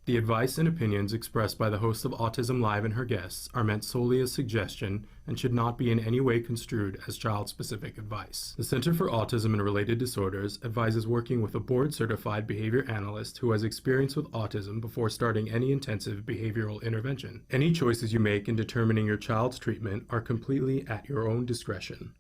The advice and opinions expressed by the host of Autism Live and her guests are meant solely as suggestion and should not be in any way construed as child-specific advice. The Center for Autism and Related Disorders advises working with a board-certified behavior analyst who has experience with autism before starting any intensive behavioral intervention. Any choices you make in determining your child's treatment are completely at your own discretion.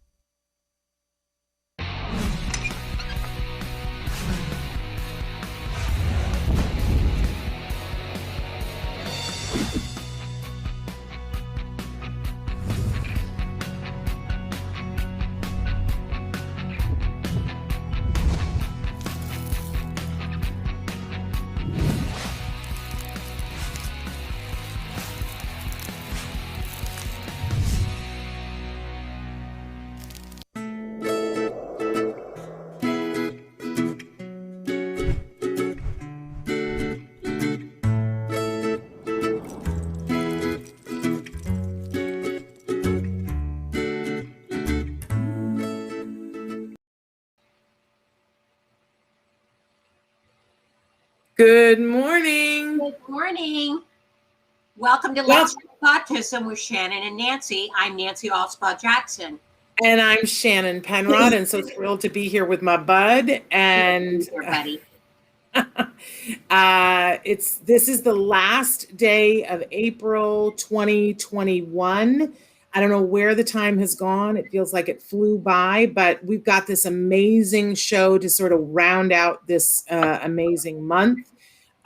Good morning. Good morning. Welcome to Let's Talk Autism with Shannon and Nancy. I'm Nancy Alspaugh-Jackson. And I'm Shannon Penrod, and so thrilled to be here with my bud. And here, buddy. This is the last day of April 2021. I don't know where the time has gone. It feels like it flew by, but we've got this amazing show to sort of round out this amazing month.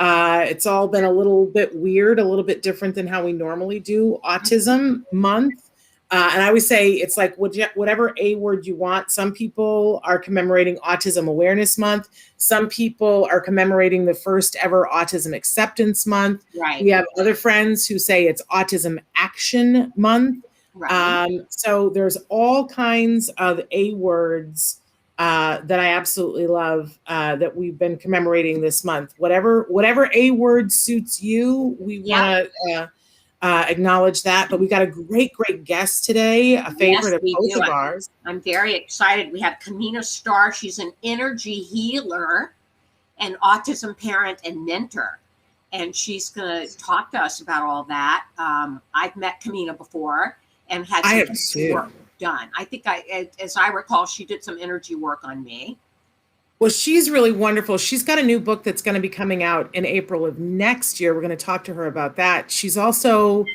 It's all been a little bit weird, a little bit different than how we normally do Autism Month. And I always say it's like whatever A word you want. Some people are commemorating Autism Awareness Month. Some people are commemorating the first ever Autism Acceptance Month. Right. We have other friends who say it's Autism Action Month. Right. So there's all kinds of A words that I absolutely love that we've been commemorating this month. Whatever A word suits you, we want to acknowledge that. But we got a great guest today, a favorite of both of ours. I'm very excited. We have Kameena Starr. She's an energy healer, an autism parent and mentor. And she's going to talk to us about all that. I've met Kameena before and had some work done. I think as I recall, she did some energy work on me. Well, she's really wonderful. She's got a new book that's going to be coming out in April of next year. We're going to talk to her about that. She's also,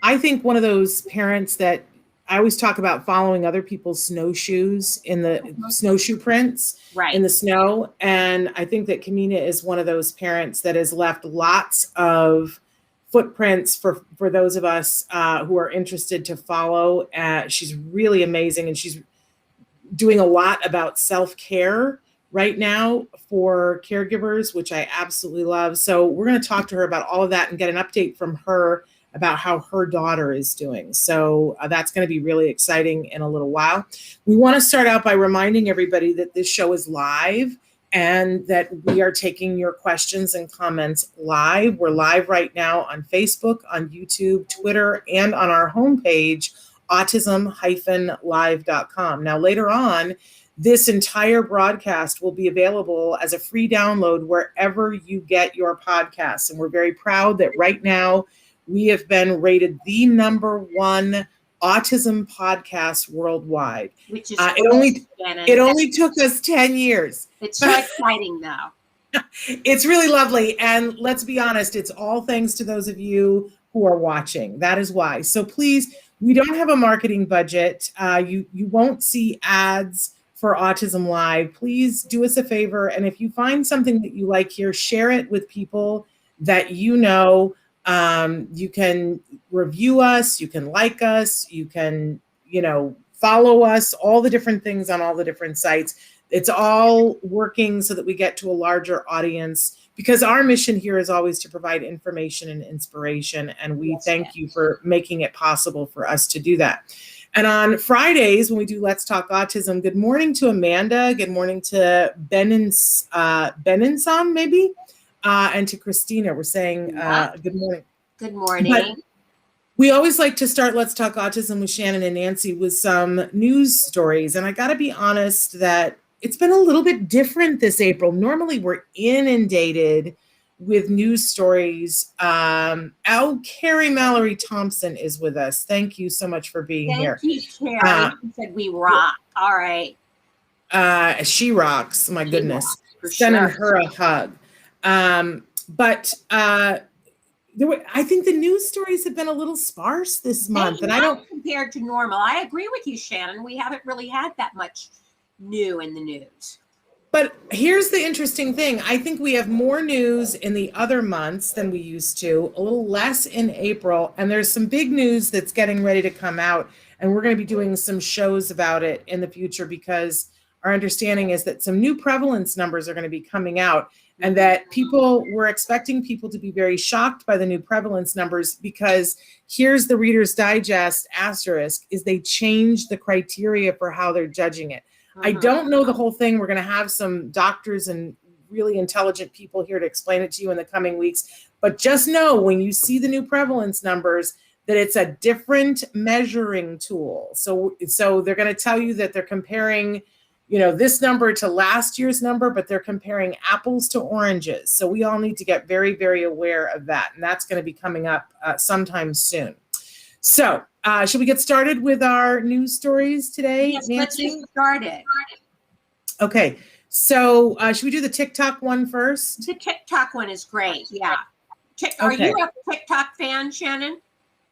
I think, one of those parents that I always talk about following other people's snowshoes in the snowshoe prints in the snow. And I think that Kameena is one of those parents that has left lots of footprints for those of us who are interested to follow. She's really amazing, and she's doing a lot about self-care right now for caregivers, which I absolutely love. So we're going to talk to her about all of that and get an update from her about how her daughter is doing. So that's going to be really exciting in a little while. We want to start out by reminding everybody that this show is live and that we are taking your questions and comments live. We're live right now on Facebook, on YouTube, Twitter, and on our homepage, autism-live.com. Now, later on, this entire broadcast will be available as a free download wherever you get your podcasts. And we're very proud that right now we have been rated the #1 autism podcast worldwide. Which is it only took us 10 years. It's so exciting though. It's really lovely. And let's be honest, it's all thanks to those of you who are watching. That is why. So please, we don't have a marketing budget. You won't see ads for Autism Live. Please do us a favor. And if you find something that you like here, share it with people that you know. You can review us, you can like us, you can, follow us, all the different things on all the different sites. It's all working so that we get to a larger audience, because our mission here is always to provide information and inspiration. And we thank you for making it possible for us to do that. And on Fridays, when we do Let's Talk Autism, good morning to Amanda. Good morning to Beninson, maybe. And to Christina, we're saying good morning. Good morning. But we always like to start Let's Talk Autism with Shannon and Nancy with some news stories. And I got to be honest that it's been a little bit different this April. Normally we're inundated with news stories. Carrie Mallory Thompson is with us. Thank you so much for being here. Thank you, Carrie. She said we rock. All right. She rocks. My goodness. Rocks, for Sending sure. her a hug. I think the news stories have been a little sparse this month, and I don't compared to normal. I agree with you, Shannon. We haven't really had that much new in the news. But here's the interesting thing. I think we have more news in the other months than we used to, a little less in April, and there's some big news that's getting ready to come out, and we're going to be doing some shows about it in the future because our understanding is that some new prevalence numbers are going to be coming out, and that we're expecting people to be very shocked by the new prevalence numbers because here's the Reader's Digest asterisk, is they changed the criteria for how they're judging it. I don't know the whole thing. We're going to have some doctors and really intelligent people here to explain it to you in the coming weeks. But just know when you see the new prevalence numbers that it's a different measuring tool. So they're going to tell you that they're comparing, this number to last year's number, but they're comparing apples to oranges. So we all need to get very, very aware of that. And that's going to be coming up sometime soon. So should we get started with our news stories today? Yes, Nancy? let's get started. Okay, so should we do the TikTok one first? The TikTok one is great. Yeah. Are you a TikTok fan, Shannon?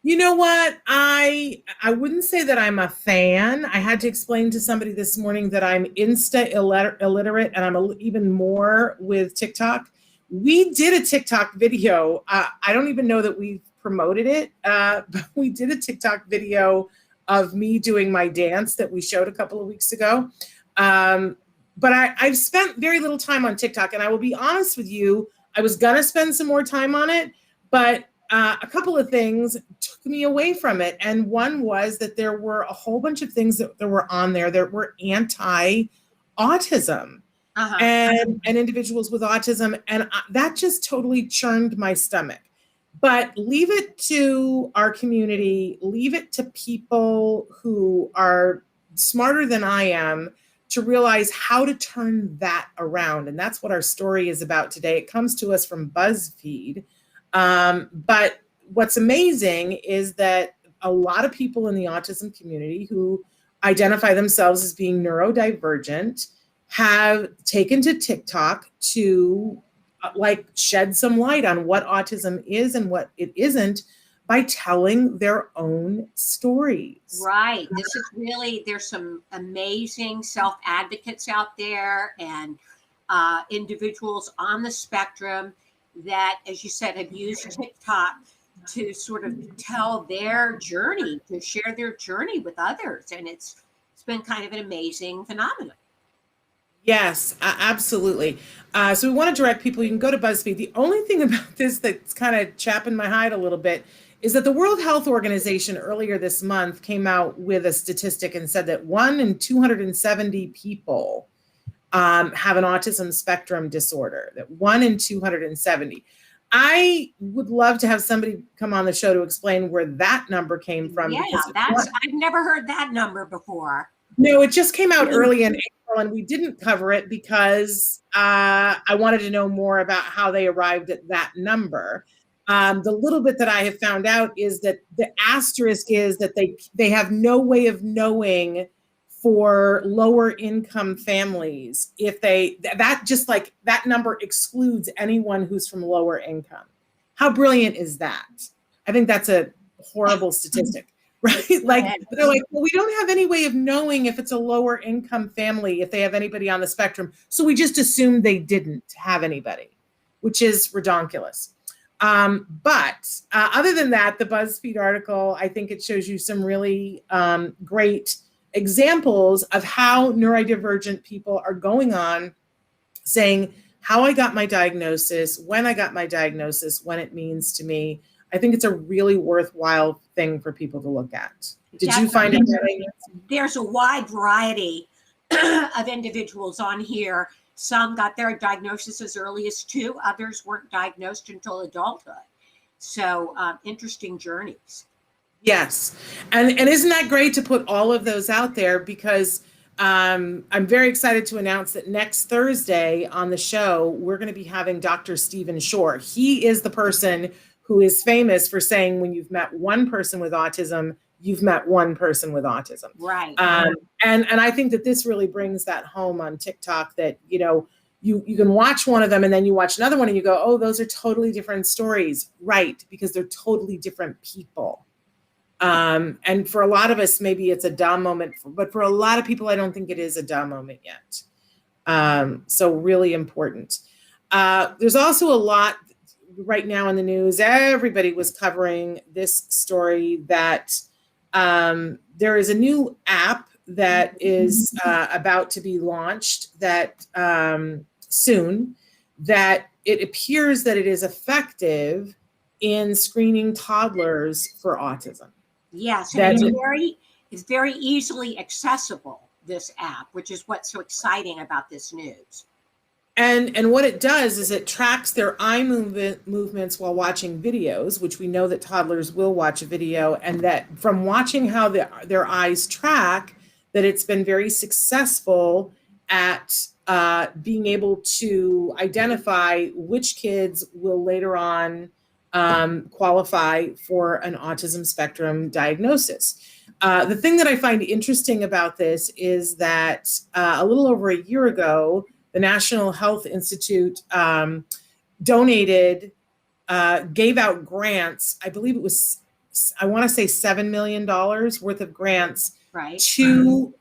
You know what? I wouldn't say that I'm a fan. I had to explain to somebody this morning that I'm Insta illiterate, and I'm even more with TikTok. We did a TikTok video. I don't even know that we promoted it, but we did a TikTok video of me doing my dance that we showed a couple of weeks ago. But I've spent very little time on TikTok, and I will be honest with you, I was gonna spend some more time on it, but a couple of things took me away from it. And one was that there were a whole bunch of things that were on there that were anti-autism. And individuals with autism, and that just totally churned my stomach. But leave it to our community, leave it to people who are smarter than I am to realize how to turn that around. And that's what our story is about today. It comes to us from BuzzFeed. But what's amazing is that a lot of people in the autism community who identify themselves as being neurodivergent have taken to TikTok to shed some light on what autism is and what it isn't by telling their own stories. Right. This is really, there's some amazing self-advocates out there and individuals on the spectrum that, as you said, have used TikTok to sort of tell their journey, to share their journey with others. And it's been kind of an amazing phenomenon. Yes, absolutely. So we want to direct people, you can go to BuzzFeed. The only thing about this that's kind of chapping my hide a little bit is that the World Health Organization earlier this month came out with a statistic and said that 1 in 270 people have an autism spectrum disorder, that 1 in 270. I would love to have somebody come on the show to explain where that number came from. Yeah, I've never heard that number before. No, it just came out early in April, and we didn't cover it because I wanted to know more about how they arrived at that number. The little bit that I have found out is that the asterisk is that they have no way of knowing for lower income families if that number excludes anyone who's from lower income. How brilliant is that? I think that's a horrible statistic. Right? They're like, well, we don't have any way of knowing if it's a lower income family, if they have anybody on the spectrum. So we just assumed they didn't have anybody, which is redonkulous. But other than that, the BuzzFeed article, I think it shows you some really great examples of how neurodivergent people are going on saying how I got my diagnosis, when I got my diagnosis, when it means to me. I think it's a really worthwhile thing for people to look at. Did you find it? There's a wide variety of individuals on here. Some got their diagnosis as early as 2, others weren't diagnosed until adulthood. So interesting journeys. Yes. And isn't that great to put all of those out there? Because I'm very excited to announce that next Thursday on the show, we're going to be having Dr. Stephen Shore. He is the person who is famous for saying, when you've met one person with autism, you've met one person with autism. Right. And I think that this really brings that home on TikTok, that, you know, you can watch one of them and then you watch another one and you go, oh, those are totally different stories. Right. Because they're totally different people. And for a lot of us, maybe it's a dumb moment, but for a lot of people, I don't think it is a dumb moment yet. So really important. There's also a lot right now in the news. Everybody was covering this story that there is a new app that is about to be launched that soon, that it appears that it is effective in screening toddlers for autism. Yes, and it's very easily accessible, this app, which is what's so exciting about this news. And what it does is it tracks their eye movements while watching videos, which we know that toddlers will watch a video, and that from watching how their eyes track, that it's been very successful at being able to identify which kids will later on qualify for an autism spectrum diagnosis. The thing that I find interesting about this is that a little over a year ago, the National Health Institute donated, gave out grants. I believe it was, I want to say $7 million worth of grants, right, to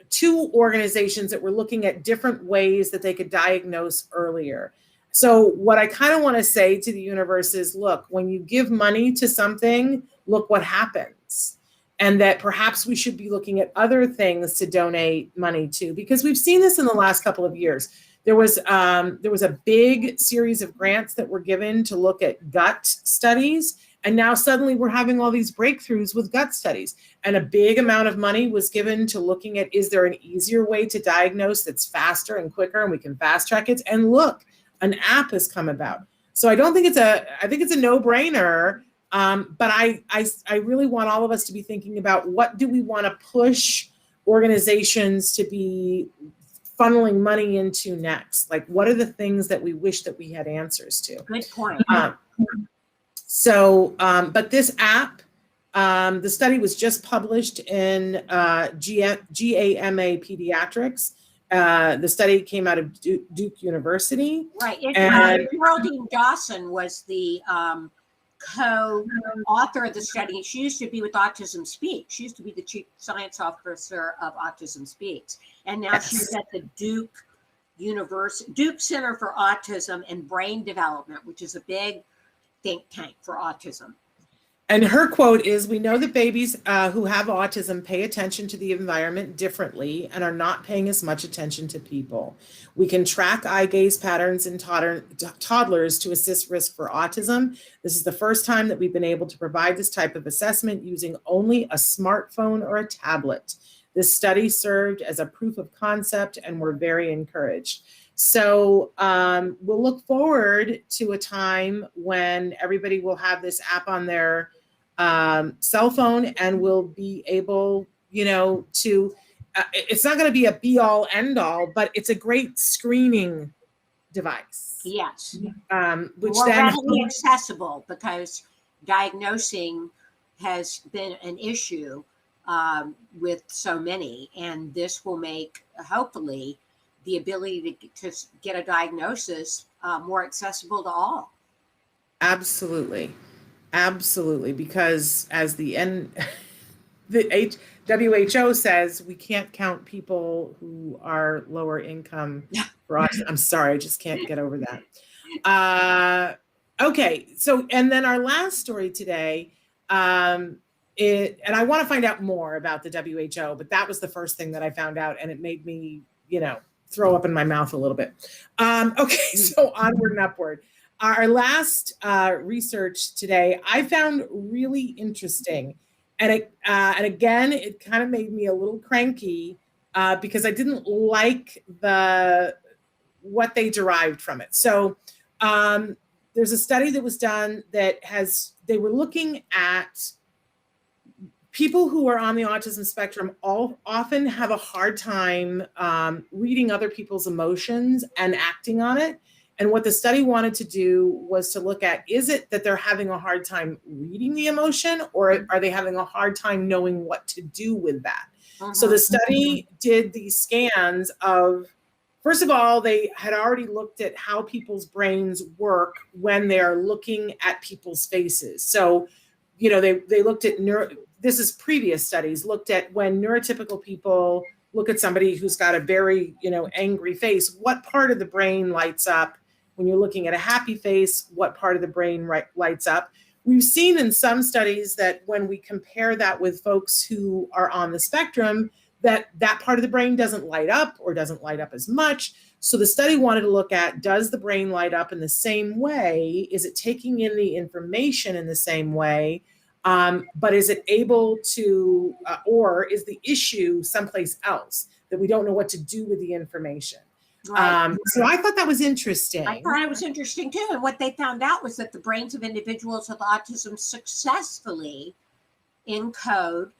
two organizations that were looking at different ways that they could diagnose earlier. So what I kind of want to say to the universe is, look, when you give money to something, look what happens. And that perhaps we should be looking at other things to donate money to, because we've seen this in the last couple of years. There was a big series of grants that were given to look at gut studies. And now suddenly we're having all these breakthroughs with gut studies. And a big amount of money was given to looking at, is there an easier way to diagnose that's faster and quicker and we can fast track it? And look, an app has come about. So I think it's a no-brainer. But I really want all of us to be thinking about, what do we want to push organizations to be funneling money into next? Like, what are the things that we wish that we had answers to? Good point. But this app, the study was just published in GAMA Pediatrics. The study came out of Duke University. Right. And Geraldine Dawson was the co-author of the study. She used to be with Autism Speaks. She used to be the chief science officer of Autism Speaks. And now she's at the Duke Center for Autism and Brain Development, which is a big think tank for autism. And her quote is, "We know that babies who have autism pay attention to the environment differently and are not paying as much attention to people. We can track eye gaze patterns in toddlers to assess risk for autism. This is the first time that we've been able to provide this type of assessment using only a smartphone or a tablet. This study served as a proof of concept and we're very encouraged." So we'll look forward to a time when everybody will have this app on their cell phone and will be able, to, it's not going to be a be all end all, but it's a great screening device. Yes. Which more then readily accessible, because diagnosing has been an issue with so many, and this will make, hopefully, the ability to get a diagnosis more accessible to all. Absolutely. Because as the WHO says, we can't count people who are lower income for autism. I'm sorry, I just can't get over that. Okay, so, and then our last story today, and I want to find out more about the WHO, but that was the first thing that I found out, and it made me, throw up in my mouth a little bit. Okay, so onward and upward. Our last research today, I found really interesting. And again, it kind of made me a little cranky because I didn't like what they derived from it. So there's a study that was done that they were looking at people who are on the autism spectrum often have a hard time reading other people's emotions and acting on it. And what the study wanted to do was to look at, is it that they're having a hard time reading the emotion, or are they having a hard time knowing what to do with that? So the study did these scans of, first of all, they had already looked at how people's brains work when they're looking at people's faces. So, they looked at this is previous studies, looked at when neurotypical people look at somebody who's got a very, angry face, what part of the brain lights up? When you're looking at a happy face, what part of the brain lights up? We've seen in some studies that when we compare that with folks who are on the spectrum, that part of the brain doesn't light up or doesn't light up as much. So the study wanted to look at, does the brain light up in the same way? Is it taking in the information in the same way? But is it able to, or is the issue someplace else that we don't know what to do with the information? Right. So I thought that was interesting. I thought it was interesting too. And what they found out was that the brains of individuals with autism successfully encode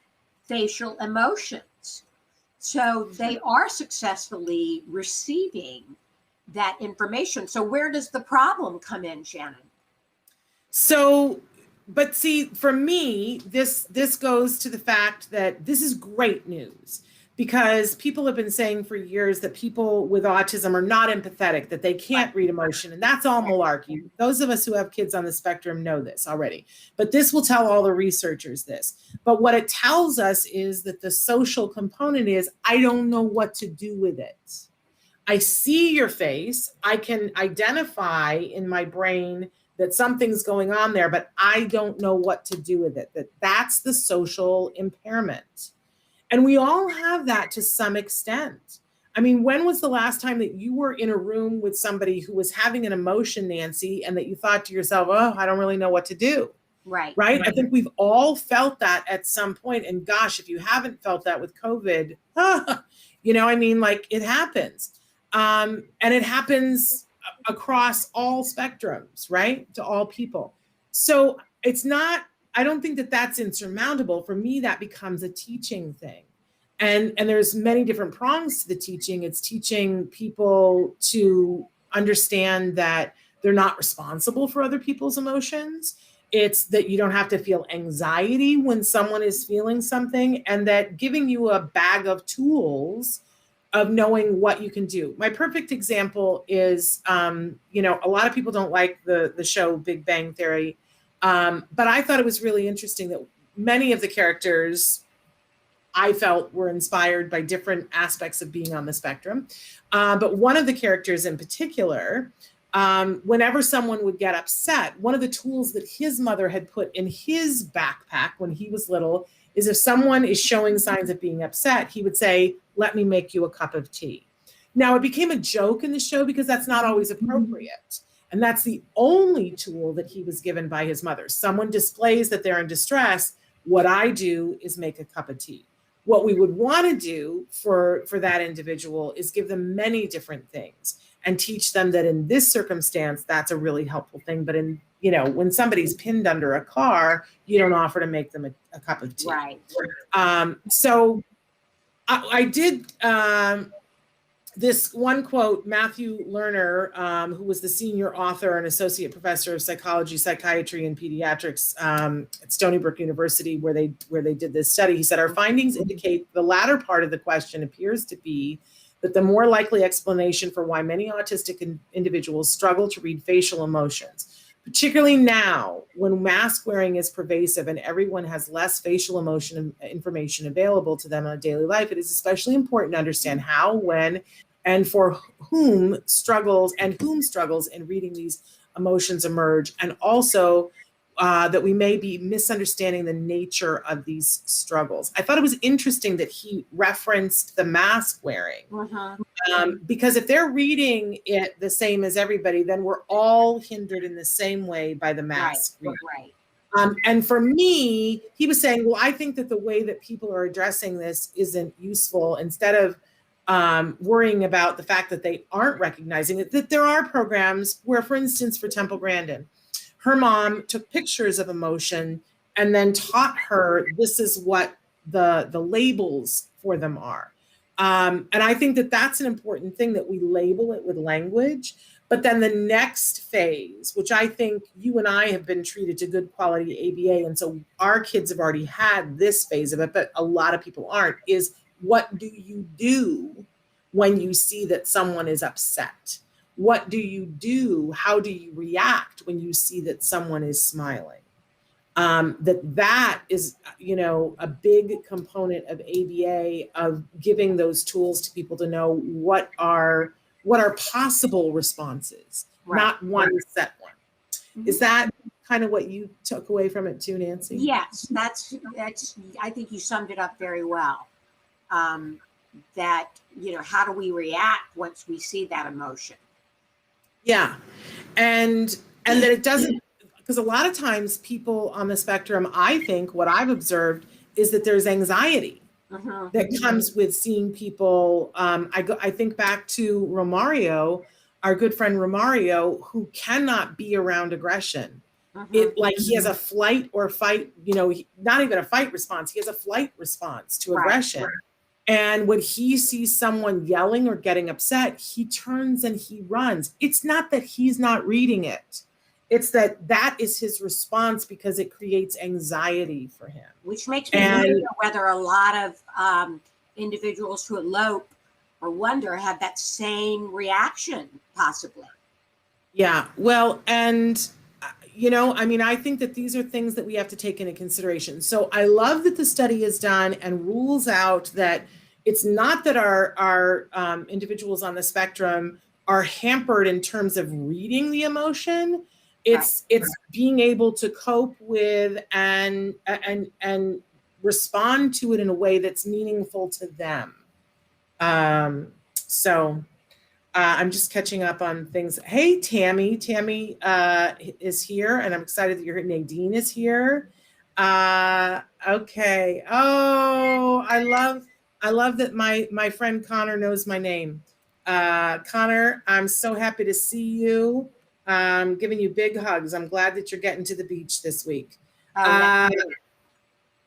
facial emotions. So they are successfully receiving that information. So where does the problem come in, Shannon? So, but see, for me, this goes to the fact that this is great news, because people have been saying for years that people with autism are not empathetic, that they can't read emotion. And that's all malarkey. Those of us who have kids on the spectrum know this already. But this will tell all the researchers this. But what it tells us is that the social component is, I don't know what to do with it. I see your face. I can identify in my brain that something's going on there, but I don't know what to do with it. That's the social impairment. And we all have that to some extent. I mean, when was the last time that you were in a room with somebody who was having an emotion, Nancy, and that you thought to yourself, oh, I don't really know what to do? Right. I think we've all felt that at some point. And gosh, if you haven't felt that with COVID, it happens. And it happens across all spectrums, right? To all people. So it's not, I don't think that that's insurmountable. For me, that becomes a teaching thing. And there's many different prongs to the teaching. It's teaching people to understand that they're not responsible for other people's emotions. It's that you don't have to feel anxiety when someone is feeling something, and that giving you a bag of tools of knowing what you can do. My perfect example is, a lot of people don't like the show Big Bang Theory. But I thought it was really interesting that many of the characters I felt were inspired by different aspects of being on the spectrum. But one of the characters in particular, whenever someone would get upset, one of the tools that his mother had put in his backpack when he was little is, if someone is showing signs of being upset, he would say, let me make you a cup of tea. Now, it became a joke in the show because that's not always appropriate. And that's the only tool that he was given by his mother. Someone displays that they're in distress. What I do is make a cup of tea. What we would want to do for that individual is give them many different things and teach them that in this circumstance, that's a really helpful thing. But when somebody's pinned under a car, you don't offer to make them a cup of tea. Right. So I did this one quote. Matthew Lerner, who was the senior author and associate professor of psychology, psychiatry, and pediatrics at Stony Brook University, where they did this study, he said, our findings indicate the latter part of the question appears to be that the more likely explanation for why many autistic individuals struggle to read facial emotions, particularly now when mask wearing is pervasive and everyone has less facial emotion information available to them in a daily life, it is especially important to understand how, when, and for whom struggles in reading these emotions emerge, and also that we may be misunderstanding the nature of these struggles. I thought it was interesting that he referenced the mask wearing, because if they're reading it the same as everybody, then we're all hindered in the same way by the mask. Right. And for me, he was saying, well, I think that the way that people are addressing this isn't useful. Instead of worrying about the fact that they aren't recognizing it, that there are programs where, for instance, for Temple Grandin, her mom took pictures of emotion and then taught her this is what the labels for them are. And I think that that's an important thing, that we label it with language. But then the next phase, which I think you and I have been treated to good quality ABA, and so our kids have already had this phase of it, but a lot of people aren't, is what do you do when you see that someone is upset? What do you do? How do you react when you see that someone is smiling? That is, a big component of ABA, of giving those tools to people to know what are possible responses, Right. not one set one. Mhm. Is that kind of what you took away from it too, Nancy? Yes, that's. I think you summed it up very well. That, how do we react once we see that emotion? Yeah, and that it doesn't, because a lot of times people on the spectrum, I think what I've observed is that there's anxiety that comes with seeing people. I think back to Romario, our good friend Romario, who cannot be around aggression. It, like, he has a flight or fight, not even a fight response. He has a flight response to aggression. Right. And when he sees someone yelling or getting upset, he turns and he runs. It's not that he's not reading it. It's that is his response, because it creates anxiety for him. Which makes me wonder whether a lot of individuals who elope or wonder have that same reaction, possibly. Yeah, well, and I think that these are things that we have to take into consideration. So I love that the study is done and rules out that it's not that our individuals on the spectrum are hampered in terms of reading the emotion. It's being able to cope with and respond to it in a way that's meaningful to them. So I'm just catching up on things. Hey, Tammy. Tammy is here, and I'm excited that Nadine is here. Okay. Oh, I love that my friend Connor knows my name. Connor, I'm so happy to see you. Giving you big hugs. I'm glad that you're getting to the beach this week.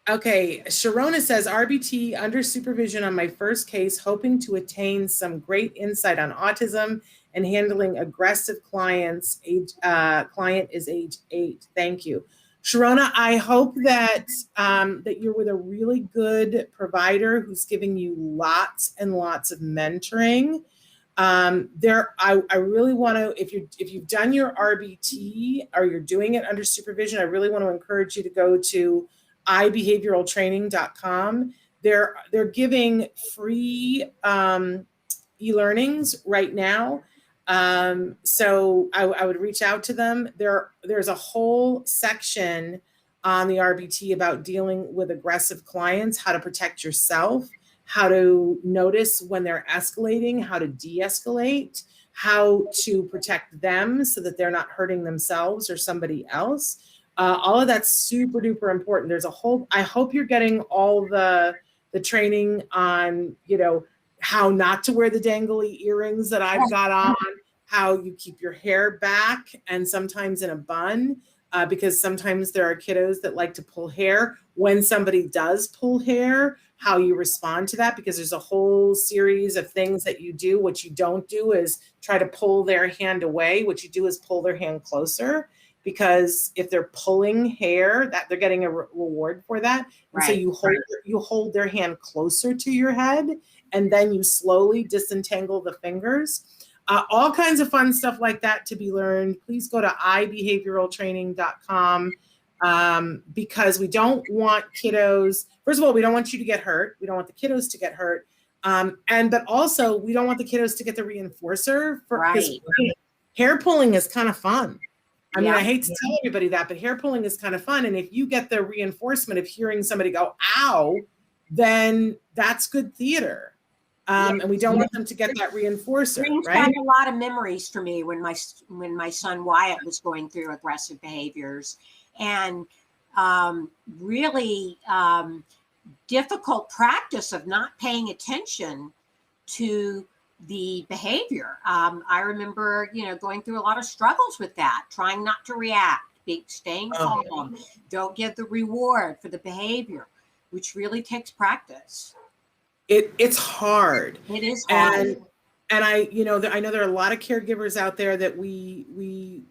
Okay, Sharona says, RBT under supervision on my first case, hoping to attain some great insight on autism and handling aggressive clients. Client is age 8. Thank you. Sharona, I hope that that you're with a really good provider who's giving you lots and lots of mentoring. I really want to, if you've done your RBT or you're doing it under supervision, I really want to encourage you to go to ibehavioraltraining.com. They're giving free e-learnings right now. So I would reach out to them. There's a whole section on the RBT about dealing with aggressive clients, how to protect yourself, how to notice when they're escalating, how to de-escalate, how to protect them so that they're not hurting themselves or somebody else. All of that's super duper important. There's a whole, I hope you're getting all the training on, how not to wear the dangly earrings that I've got on, how you keep your hair back and sometimes in a bun, because sometimes there are kiddos that like to pull hair. When somebody does pull hair, how you respond to that, because there's a whole series of things that you do. What you don't do is try to pull their hand away. What you do is pull their hand closer, because if they're pulling hair, that they're getting a reward for that. And so you hold their hand closer to your head, and then you slowly disentangle the fingers. All kinds of fun stuff like that to be learned. Please go to ibehavioraltraining.com, because we don't want kiddos. First of all, we don't want you to get hurt. We don't want the kiddos to get hurt. But also we don't want the kiddos to get the reinforcer, because hair pulling is kind of fun. I mean, I hate to tell everybody that, but hair pulling is kind of fun. And if you get the reinforcement of hearing somebody go, ow, then that's good theater. And we don't want them to get that reinforcer. Brings back a lot of memories for me when my son Wyatt was going through aggressive behaviors, and really difficult practice of not paying attention to the behavior. I remember, going through a lot of struggles with that, trying not to react, staying Oh. calm. Don't give the reward for the behavior, which really takes practice. It's hard. It is hard. And I, I know there are a lot of caregivers out there that we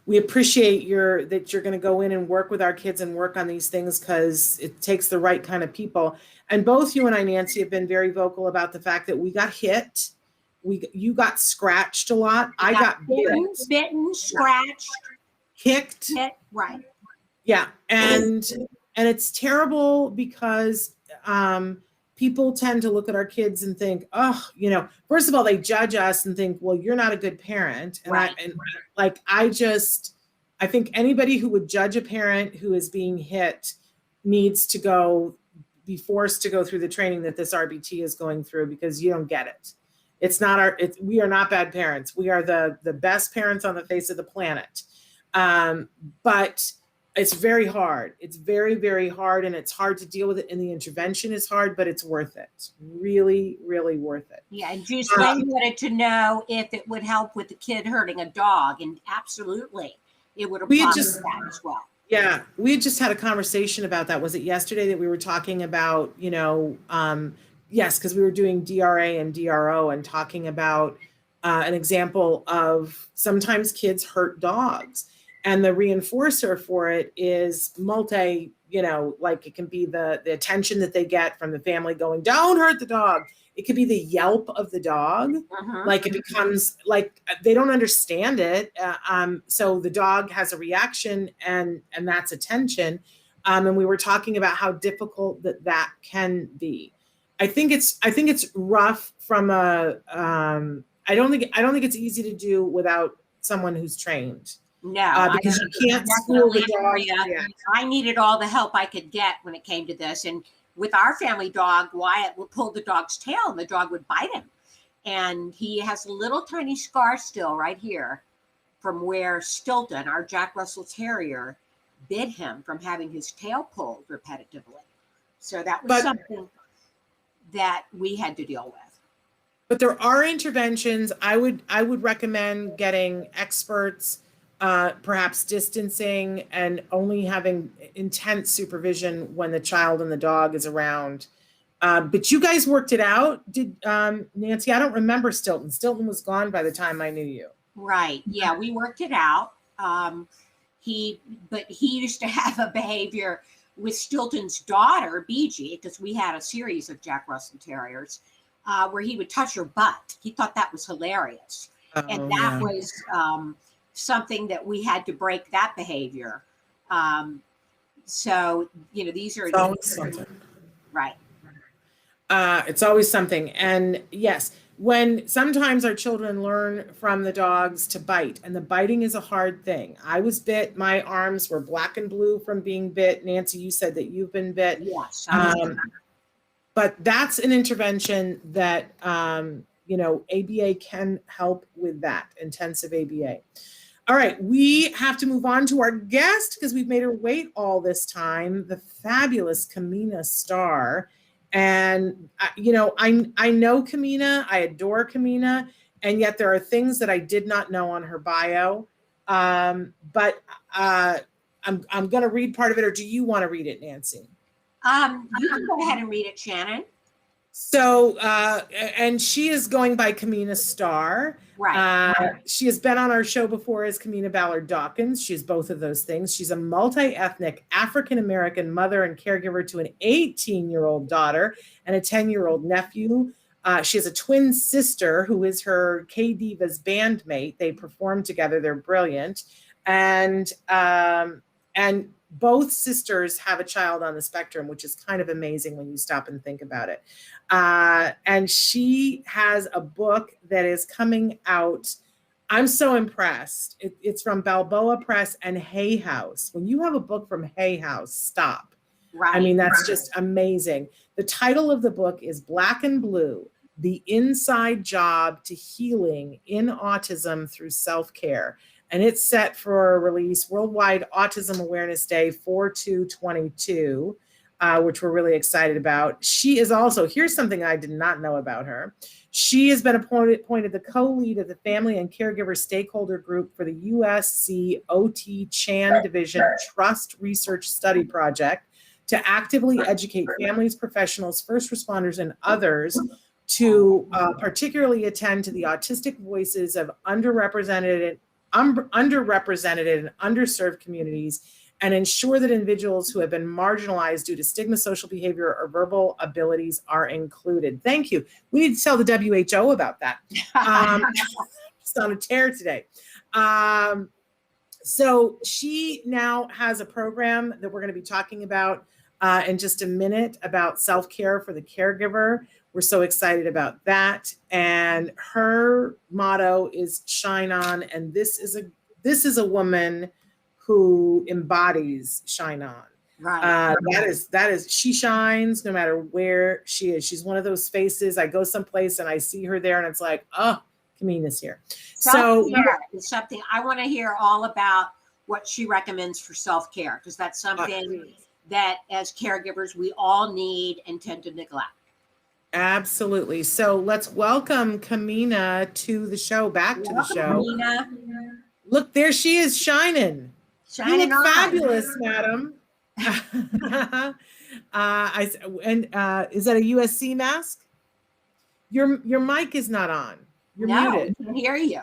appreciate that you're going to go in and work with our kids and work on these things, because it takes the right kind of people. And both you and I, Nancy, have been very vocal about the fact that we got hit. You got scratched a lot. I got bitten, scratched, kicked. hit, right. Yeah. And it's terrible because people tend to look at our kids and think, oh, first of all, they judge us and think, well, you're not a good parent. And Right. I think anybody who would judge a parent who is being hit needs to be forced to go through the training that this RBT is going through, because you don't get it. We are not bad parents. We are the best parents on the face of the planet. But it's very hard. It's very, very hard, and it's hard to deal with it. And the intervention is hard, but it's worth it. Really, really worth it. Yeah, and Juice Lane wanted to know if it would help with the kid hurting a dog, and absolutely, it would apply to that as well. Yeah, we had just had a conversation about that. Was it yesterday that we were talking about, yes, because we were doing DRA and DRO and talking about an example of sometimes kids hurt dogs. And the reinforcer for it is it can be the attention that they get from the family going, don't hurt the dog. It could be the yelp of the dog. Uh-huh. Like it becomes like they don't understand it. So the dog has a reaction and that's attention. And we were talking about how difficult that can be. I think it's rough from I don't think it's easy to do without someone who's trained. No, because you can't school the dog. Yeah. I needed all the help I could get when it came to this. And with our family dog, Wyatt would pull the dog's tail and the dog would bite him. And he has a little tiny scar still right here from where Stilton, our Jack Russell Terrier, bit him from having his tail pulled repetitively. So that was something that we had to deal with. But there are interventions. I would recommend getting experts, perhaps distancing and only having intense supervision when the child and the dog is around. But you guys worked it out. Did Nancy? I don't remember Stilton. Stilton was gone by the time I knew you. Right. Yeah, we worked it out. He used to have a behavior with Stilton's daughter, BG, because we had a series of Jack Russell Terriers, where he would touch her butt. He thought that was hilarious. And that was something that we had to break that behavior. So, these are something. Right. It's always something. And yes, when sometimes our children learn from the dogs to bite, and the biting is a hard thing. I was bit. My arms were black and blue from being bit. Nancy, you said that you've been bit. Yes. But that's an intervention that, ABA can help with that, intensive ABA. All right, we have to move on to our guest because we've made her wait all this time, the fabulous Kameena Starr. And, I know Kameena, I adore Kameena, and yet there are things that I did not know on her bio. But I'm going to read part of it, or do you want to read it, Nancy? You can go ahead and read it, Shannon. So, and she is going by Kameena Starr. Right. She has been on our show before as Kameena Ballard Dawkins. She's both of those things. She's a multi-ethnic African-American mother and caregiver to an 18-year-old daughter and a 10-year-old nephew. She has a twin sister who is her K-Divas bandmate. They perform together. They're brilliant. And both sisters have a child on the spectrum, which is kind of amazing when you stop and think about it. And she has a book that is coming out. I'm so impressed. It's from Balboa Press and Hay House. When you have a book from Hay House, stop. Right. I mean, that's just amazing. The title of the book is Black and Blue, The Inside Job to Healing in Autism Through Self-Care. And it's set for release Worldwide Autism Awareness Day 4/2/22. which we're really excited about. She is also, here's something I did not know about her. She has been appointed the co-lead of the Family and Caregiver Stakeholder Group for the USC OT Chan Division Trust Research Study Project to actively educate families, professionals, first responders, and others to particularly attend to the autistic voices of underrepresented and underserved communities, and ensure that individuals who have been marginalized due to stigma, social behavior, or verbal abilities are included. Thank you. We need to tell the WHO about that. Just on a tear today. So she now has a program that we're going to be talking about in just a minute about self-care for the caregiver. We're so excited about that. And her motto is shine on. And this is a woman who embodies shine on. Right. That is, she shines no matter where she is. She's one of those faces. I go someplace and I see her there and it's like, oh, Kameena's here. Self-care is something I want to hear all about, what she recommends for self-care, because that's something that as caregivers, we all need and tend to neglect. Absolutely. So let's welcome Kameena to the show, back to the show. Kameena. Look, there she is shining. You look fabulous, madam. Is that a USC mask? Your mic is not on. You're muted. I can hear you.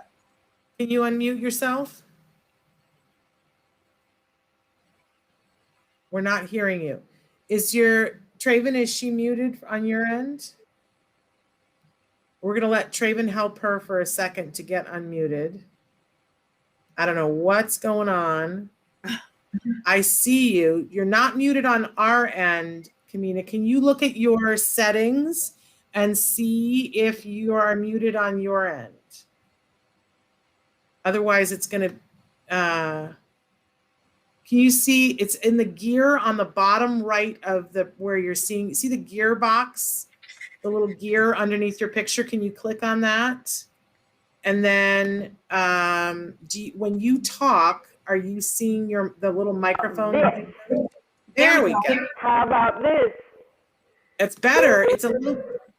Can you unmute yourself? We're not hearing you. Traven, is she muted on your end? We're going to let Traven help her for a second to get unmuted. I don't know what's going on. I see you. You're not muted on our end, Kameena. Can you look at your settings and see if you are muted on your end? Otherwise, it's going to... can you see it's in the gear on the bottom right of where you're seeing, see the gear box, the little gear underneath your picture? Can you click on that? And then when you talk, are you seeing the little microphone? There we go. How about this? It's better. It's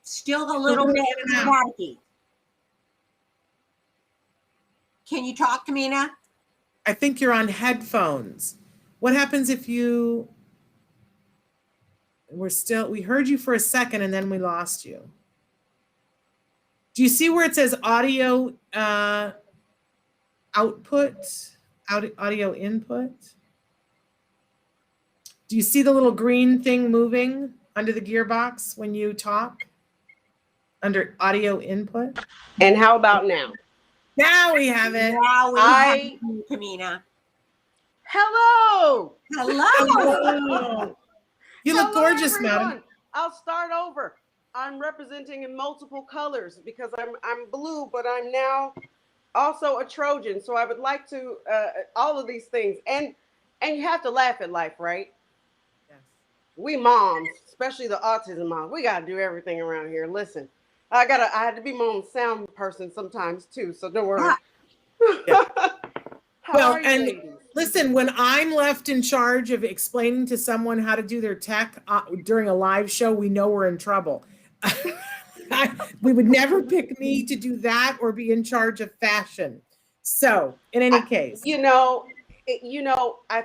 still a little bit staticky. Can you talk, Kameena? I think you're on headphones. What happens if we heard you for a second and then we lost you. Do you see where it says audio output, audio input? Do you see the little green thing moving under the gearbox when you talk? Under audio input? And how about now? Now we have it. Now we have you, Kameena. Hello. Hello. You look gorgeous, everyone. madam. I'll start over. I'm representing in multiple colors because I'm blue, but I'm now also a Trojan. So I would like to all of these things, and you have to laugh at life, right? Yes. We moms, especially the autism moms, we gotta do everything around here. Listen, I had to be my own sound person sometimes too, so don't worry. Yeah. How are you, ladies? Listen, when I'm left in charge of explaining to someone how to do their tech during a live show, we know we're in trouble. We would never pick me to do that or be in charge of fashion. So, in any case, I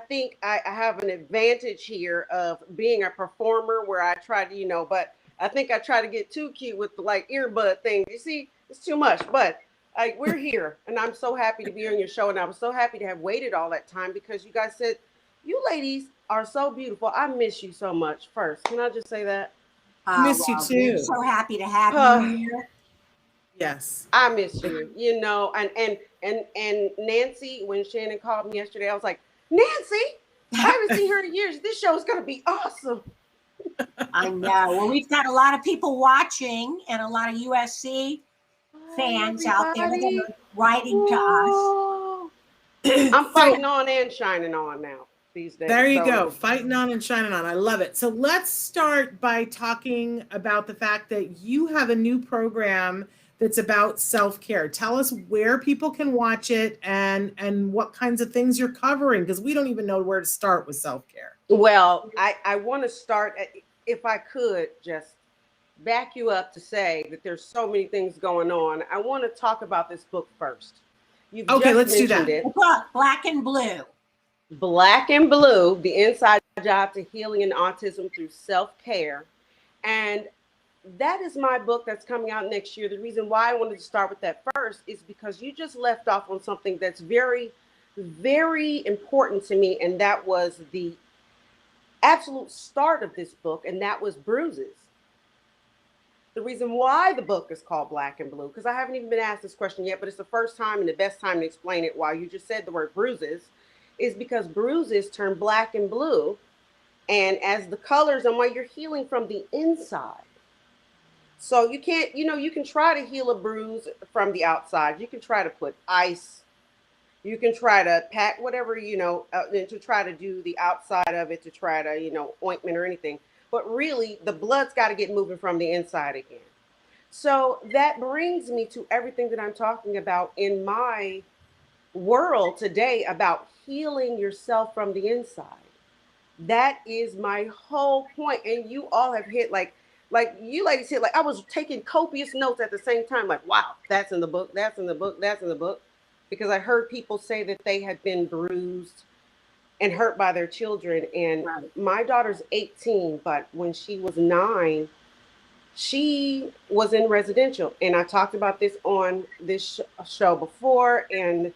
think I have an advantage here of being a performer where I try to, but I think I try to get too cute with the earbud thing. You see, it's too much, but we're here and I'm so happy to be on your show. And I was so happy to have waited all that time because you guys said, you ladies are so beautiful. I miss you so much. First, can I just say that? Miss you too. We're so happy to have you here. Yes. I miss you, and Nancy, when Shannon called me yesterday, I was like, Nancy, I haven't seen her in years. This show is going to be awesome. I know. Well, we've got a lot of people watching and a lot of USC fans out there that are writing to us. I'm fighting on and shining on now these days. There you go. Fighting on and shining on. I love it. So let's start by talking about the fact that you have a new program that's about self-care. Tell us where people can watch it and what kinds of things you're covering, because we don't even know where to start with self-care. Well, I want to start, if I could just back you up to say that there's so many things going on. I want to talk about this book first. You've Okay, just let's do mentioned that. it. The book, Black and Blue. Black and Blue, the inside job to healing and autism through self-care. And that is my book that's coming out next year. The reason why I wanted to start with that first is because you just left off on something that's very, very important to me. And that was the absolute start of this book, and that was bruises. The reason why the book is called Black and Blue, because I haven't even been asked this question yet, but it's the first time and the best time to explain it while you just said the word bruises, is because bruises turn black and blue, and as the colors and while you're healing from the inside. So you can't, you can try to heal a bruise from the outside. You can try to put ice. You can try to pack whatever, to try to do the outside of it, to try to, ointment or anything. But really, the blood's got to get moving from the inside again. So that brings me to everything that I'm talking about in my world today about healing yourself from the inside. That is my whole point. And you all have hit like you ladies said, like I was taking copious notes at the same time, like, wow, that's in the book, that's in the book, that's in the book. Because I heard people say that they had been bruised and hurt by their children. And Right. my daughter's 18, but when she was 9, she was in residential. And I talked about this on this show before and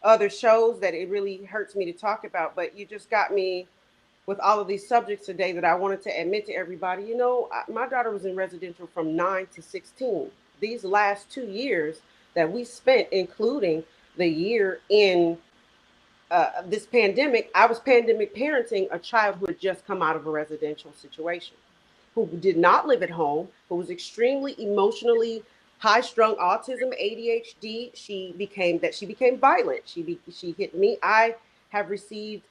other shows that it really hurts me to talk about. But you just got me with all of these subjects today that I wanted to admit to everybody. My daughter was in residential from 9 to 16. These last 2 years that we spent, including the year in this pandemic, I was pandemic parenting a child who had just come out of a residential situation, who did not live at home, who was extremely emotionally high-strung, autism, ADHD. She became violent. She hit me. I have received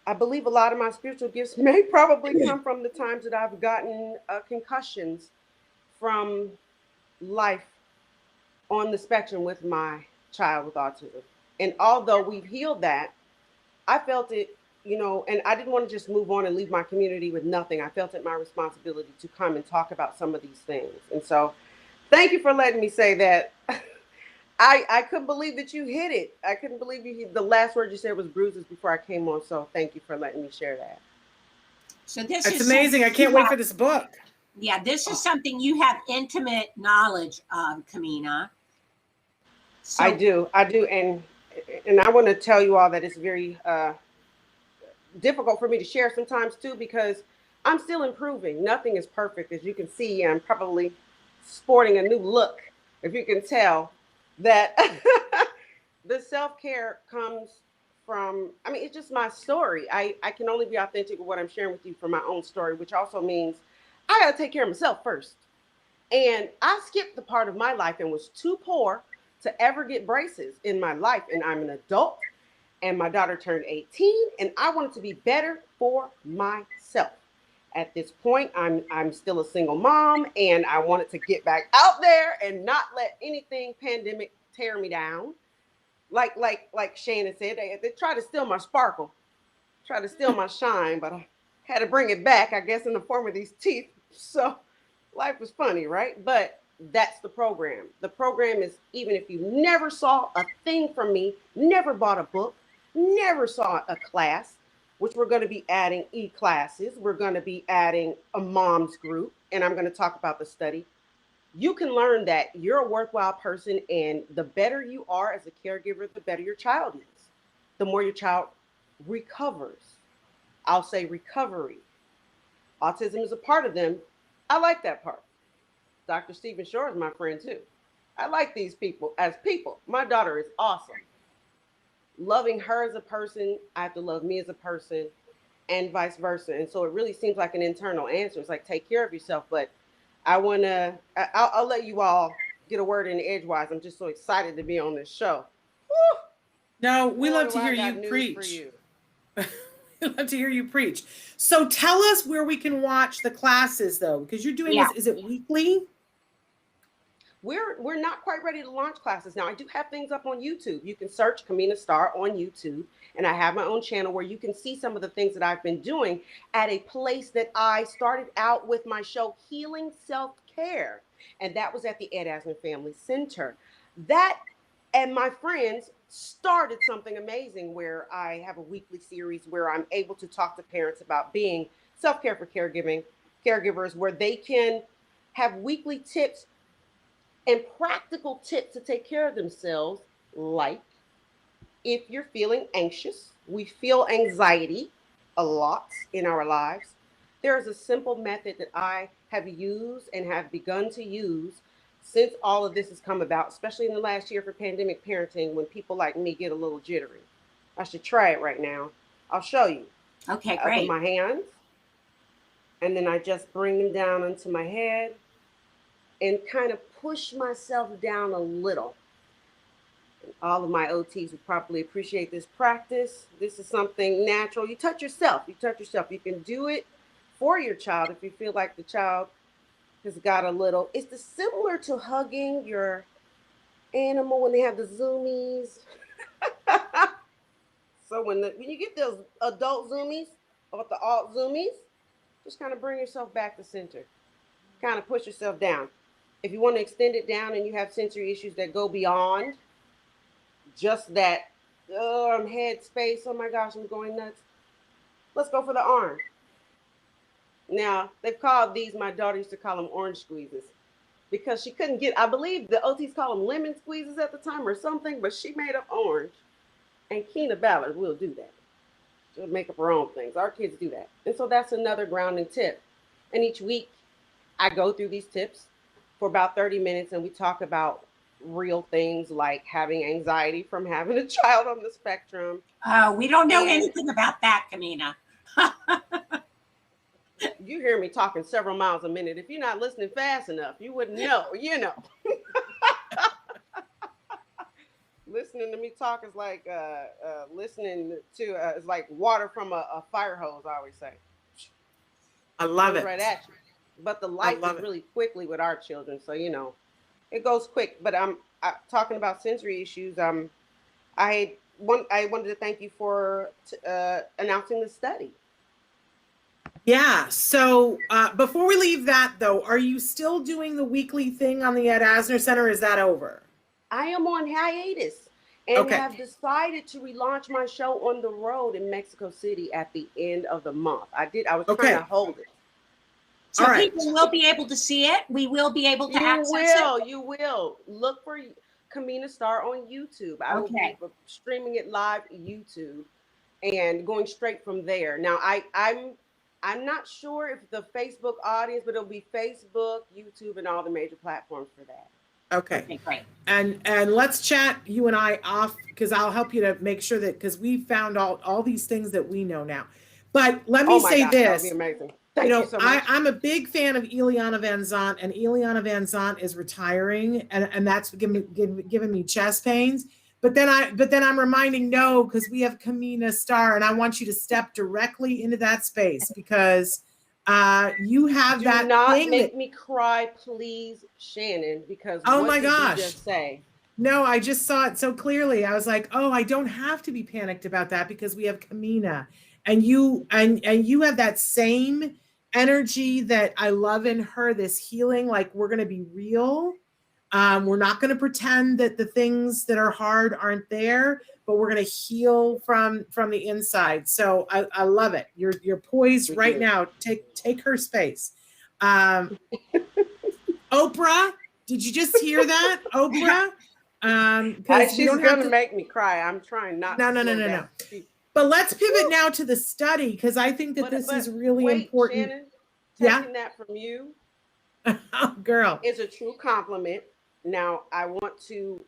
I believe a lot of my spiritual gifts may probably come from the times that I've gotten concussions from life on the spectrum with my child with autism. And although we've healed that, I felt it, and I didn't want to just move on and leave my community with nothing. I felt it my responsibility to come and talk about some of these things. And so thank you for letting me say that. I couldn't believe that you hit it. I couldn't believe the last word you said was bruises before I came on. So thank you for letting me share that. So this That's is amazing. I can't wait for this book. Yeah, this is something you have intimate knowledge of, Kameena. So, I do, and I want to tell you all that it's very difficult for me to share sometimes too, because I'm still improving. Nothing is perfect, as you can see. I'm probably sporting a new look, if you can tell that. The self-care comes from, it's just my story. I can only be authentic with what I'm sharing with you from my own story, which also means I got to take care of myself first. And I skipped the part of my life and was too poor to ever get braces in my life. And I'm an adult and my daughter turned 18 and I wanted to be better for myself. At this point, I'm still a single mom and I wanted to get back out there and not let anything pandemic tear me down. Like Shannon said, they tried to steal my sparkle, tried to steal my shine, but I had to bring it back, I guess, in the form of these teeth. So life was funny, right? But that's the program. The program is, even if you never saw a thing from me, never bought a book, never saw a class, which we're going to be adding e-classes. We're going to be adding a mom's group, and I'm going to talk about the study. You can learn that you're a worthwhile person, and the better you are as a caregiver, the better your child is. The more your child recovers. I'll say recovery. Autism is a part of them. I like that part. Dr. Stephen Shore is my friend too. I like these people as people. My daughter is awesome. Loving her as a person, I have to love me as a person, and vice versa. And so it really seems like an internal answer. It's like, take care of yourself, but I'll let you all get a word in edgewise. I'm just so excited to be on this show. Woo! No, we love to hear you preach. We love to hear you preach. So tell us where we can watch the classes though, because you're doing this, is it weekly? we're not quite ready to launch classes now. I do have things up on YouTube. You can search Kameena Star on YouTube, and I have my own channel where you can see some of the things that I've been doing at a place that I started out with my show, Healing Self-Care, and that was at the Ed Asner Family Center. That and my friends started something amazing where I have a weekly series where I'm able to talk to parents about being self-care for caregivers, where they can have weekly tips and practical tips to take care of themselves. Like, if you're feeling anxious, we feel anxiety a lot in our lives. There is a simple method that I have used and have begun to use since all of this has come about, especially in the last year for pandemic parenting, when people like me get a little jittery. I should try it right now. I'll show you. Okay, I open great. my hands, and then I just bring them down onto my head and kind of push myself down a little. And all of my OTs would probably appreciate this practice. This is something natural. You touch yourself. You touch yourself. You can do it for your child if you feel like the child has got a little. It's similar to hugging your animal when they have the zoomies. So when you get those adult zoomies or the alt zoomies, just kind of bring yourself back to center. Kind of push yourself down. If you want to extend it down and you have sensory issues that go beyond just that head space, oh my gosh, I'm going nuts. Let's go for the arm. Now, they've called these, my daughter used to call them orange squeezes, because she couldn't get, I believe the OTs call them lemon squeezes at the time or something, but she made up orange. And Keena Ballard will do that. She'll make up her own things. Our kids do that. And so that's another grounding tip. And each week I go through these tips for about 30 minutes, and we talk about real things like having anxiety from having a child on the spectrum. We don't know anything about that, Kameena. You hear me talking several miles a minute. If you're not listening fast enough, you wouldn't know, Listening to me talk is like listening to is like water from a fire hose, I always say. I love it. Right at you. But the light is really quickly with our children, so it goes quick. But I'm talking about sensory issues. I wanted to thank you for announcing the study. Yeah. So before we leave that, though, are you still doing the weekly thing on the Ed Asner Center? Or is that over? I am on hiatus and have decided to relaunch my show on the road in Mexico City at the end of the month. I was trying to hold it. So people will be able to see it. We will be able to access it. You will. Look for Kameena Star on YouTube. I will be streaming it live YouTube and going straight from there. Now, I'm not sure if the Facebook audience, but it'll be Facebook, YouTube, and all the major platforms for that. Okay, great. And let's chat, you and I, off, because I'll help you to make sure that, because we found out all these things that we know now. But let me say this. That would be amazing. Thank you so much. I'm a big fan of Ileana Van Zant, and Ileana Van Zant is retiring, and that's giving me chest pains. But then I'm reminding because we have Kameena Star, and I want you to step directly into that space, because you have that. Do not make me cry, please, Shannon, because oh what my did gosh, you just say? No, I just saw it so clearly. I was like, oh, I don't have to be panicked about that, because we have Kameena, and you have that same energy that I love in her, this healing, like we're going to be real. We're not going to pretend that the things that are hard aren't there, but we're going to heal from the inside. So I love it. You're poised right now. Take her space. Oprah, did you just hear that? Oprah? She's going to make me cry. I'm trying not to. No. But let's pivot now to the study, because I think that this is really important. Shannon, taking that from you, oh, girl, is a true compliment. Now, I want to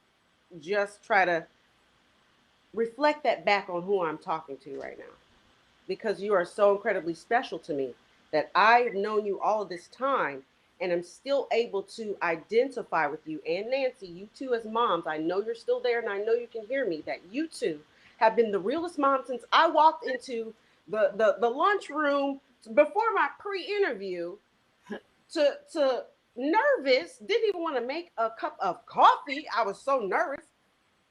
just try to reflect that back on who I'm talking to right now, because you are so incredibly special to me that I have known you all this time, and I'm still able to identify with you. And Nancy, you two as moms, I know you're still there, and I know you can hear me, that you two have been the realest mom since I walked into the lunchroom before my pre-interview to nervous, didn't even want to make a cup of coffee. I was so nervous.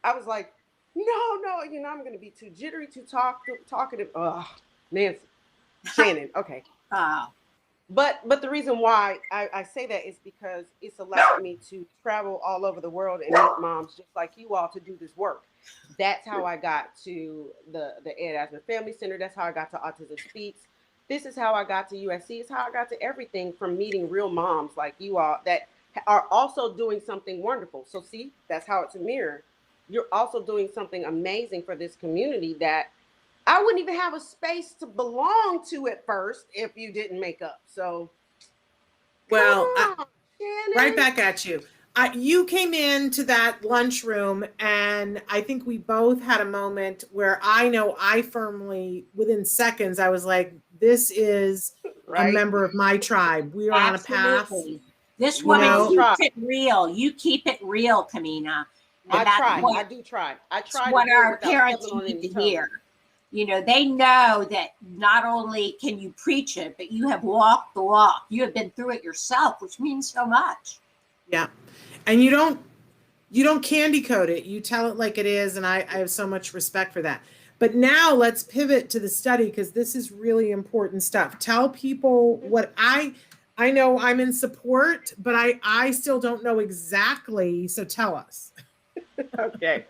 I was like, no, I'm going to be too jittery, too talkative. Ugh, Nancy, Shannon. Okay. Uh, But the reason why I say that is because it's allowed me to travel all over the world and meet moms just like you all to do this work. That's how I got to the Ed Asner Family Center. That's how I got to Autism Speaks. This is how I got to USC. It's how I got to everything from meeting real moms like you all that are also doing something wonderful. So see, that's how it's a mirror. You're also doing something amazing for this community that I wouldn't even have a space to belong to at first if you didn't make up. So, Well, come on, Shannon. right back at you. You came into that lunchroom, and I think we both had a moment where I know I firmly, within seconds, I was like, this is a Right? member of my tribe. We are on a path. absolutely. This You woman know? keeps it real. You keep it real, Kameena. I And that's tried. what- I do try. I That's try to what do it our without parents stepping on need any to toes. hear. You know, they know that not only can you preach it, but you have walked the walk. You have been through it yourself, which means so much. Yeah. And you don't candy coat it. You tell it like it is. And I have so much respect for that. But now let's pivot to the study, because this is really important stuff. Tell people what I know. I'm in support, but I still don't know exactly. So tell us. Okay.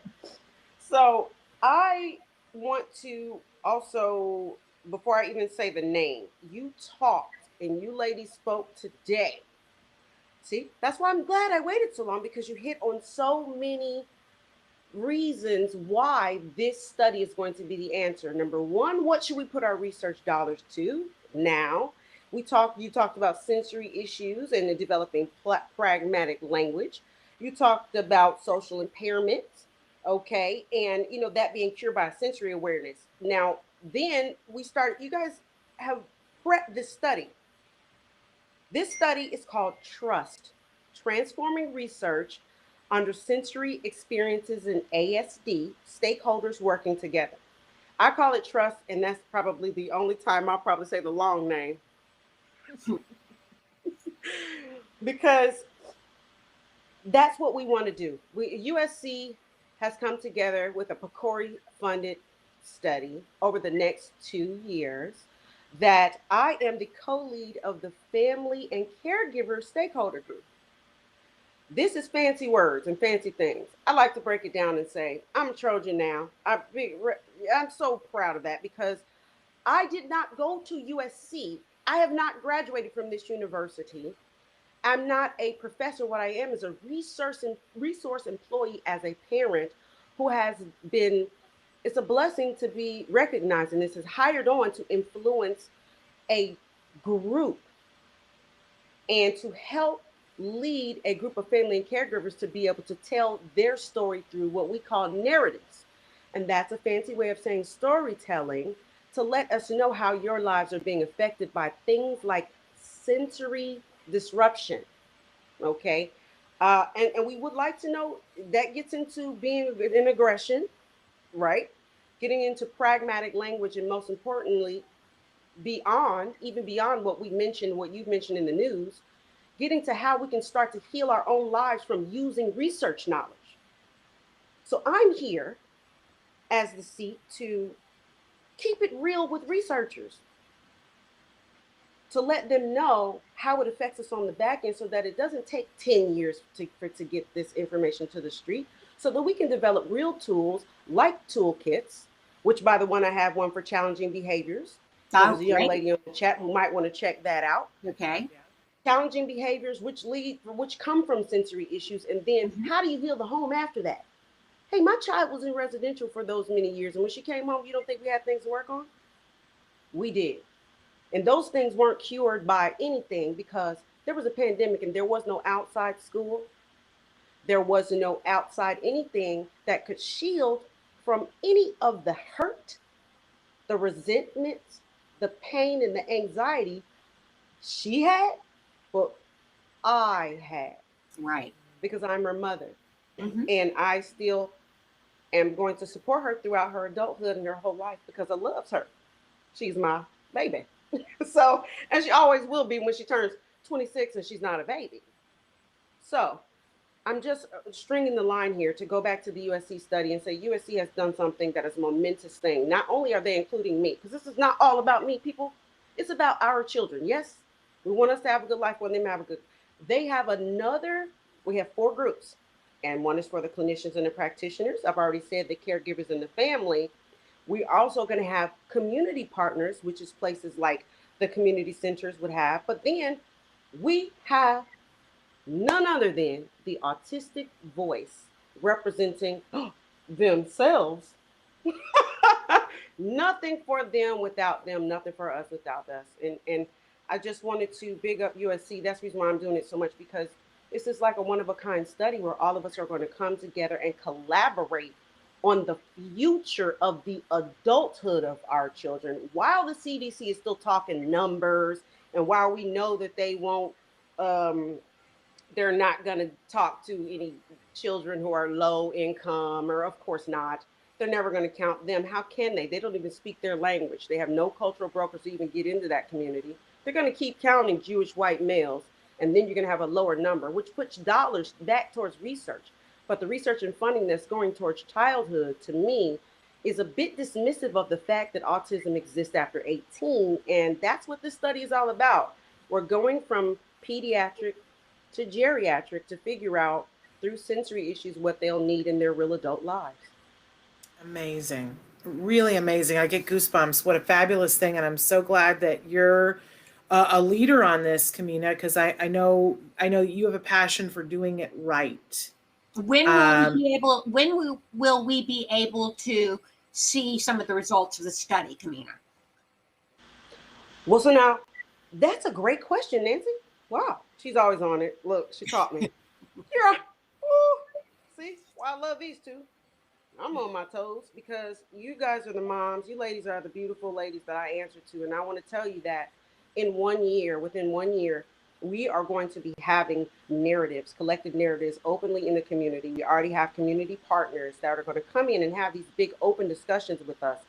So I want to also, before I even say the name, you talked and you ladies spoke today. See, that's why I'm glad I waited so long, because you hit on so many reasons why this study is going to be the answer. Number one, what should we put our research dollars to now? You talked about sensory issues and the developing pragmatic language. You talked about social impairment, okay, and that being cured by sensory awareness. Now, then you guys have prepped this study. This study is called Trust, Transforming Research Under Sensory Experiences in ASD, Stakeholders Working Together. I call it Trust, and that's probably the only time I'll probably say the long name. Because that's what we want to do. USC has come together with a PCORI-funded study over the next 2 years that I am the co-lead of the Family and Caregiver Stakeholder Group. This is fancy words and fancy things. I like to break it down and say, I'm a Trojan now. I'm so proud of that, because I did not go to USC. I have not graduated from this university. I'm not a professor. What I am is a resource employee as a parent who has been, it's a blessing to be recognized, and this is hired on to influence a group and to help lead a group of family and caregivers to be able to tell their story through what we call narratives. And that's a fancy way of saying storytelling, to let us know how your lives are being affected by things like sensory disruption. Okay. And we would like to know, that gets into being in aggression, right? Getting into pragmatic language, and most importantly, even beyond what you've mentioned in the news, getting to how we can start to heal our own lives from using research knowledge. So I'm here as the seat to keep it real with researchers, to let them know how it affects us on the back end, so that it doesn't take 10 years to get this information to the street, so that we can develop real tools like toolkits, which, by the way, I have one for challenging behaviors. There's a young lady on the chat who might want to check that out. Okay. Challenging behaviors which come from sensory issues, and then how do you heal the home after that? Hey, my child was in residential for those many years, and when she came home, you don't think we had things to work on? We did. And those things weren't cured by anything, because there was a pandemic and there was no outside school. There was no outside anything that could shield from any of the hurt, the resentment, the pain, and the anxiety she had, but I had. Right. Because I'm her mother. Mm-hmm. And I still am going to support her throughout her adulthood and her whole life, because I love her. She's my baby. So, and she always will be when she turns 26 and she's not a baby. So I'm just stringing the line here to go back to the USC study and say USC has done something that is a momentous thing. Not only are they including me, because this is not all about me, people. It's about our children. Yes, we want us to have a good life. We want them to have a good. They have another. We have 4 groups, and one is for the clinicians and the practitioners. I've already said the caregivers and the family. We're also going to have community partners, which is places like the community centers would have. But then we have none other than the autistic voice representing themselves. Nothing for them without them, nothing for us without us. And I just wanted to big up USC. That's the reason why I'm doing it so much, because this is like a one of a kind study where all of us are going to come together and collaborate on the future of the adulthood of our children. While the CDC is still talking numbers, and while we know that they won't, they're not going to talk to any children who are low income, or of course not. They're never going to count them. How can they? They don't even speak their language. They have no cultural brokers to even get into that community. They're going to keep counting Jewish white males, and then you're going to have a lower number, which puts dollars back towards research. But the research and funding that's going towards childhood, to me, is a bit dismissive of the fact that autism exists after 18. And that's what this study is all about. We're going from pediatric to geriatric to figure out through sensory issues what they'll need in their real adult lives. Amazing. Really amazing. I get goosebumps. What a fabulous thing. And I'm so glad that you're a leader on this, Kameena, because I know you have a passion for doing it right. When will we be able to see some of the results of the study, Kameena? Well, so now that's a great question, Nancy. Wow, she's always on it. Look, she taught me. Yeah. See, well, I love these two. I'm on my toes because you guys are the moms. You ladies are the beautiful ladies that I answer to. And I want to tell you that within 1 year, we are going to be having narratives, collective narratives openly in the community. We already have community partners that are going to come in and have these big open discussions with us.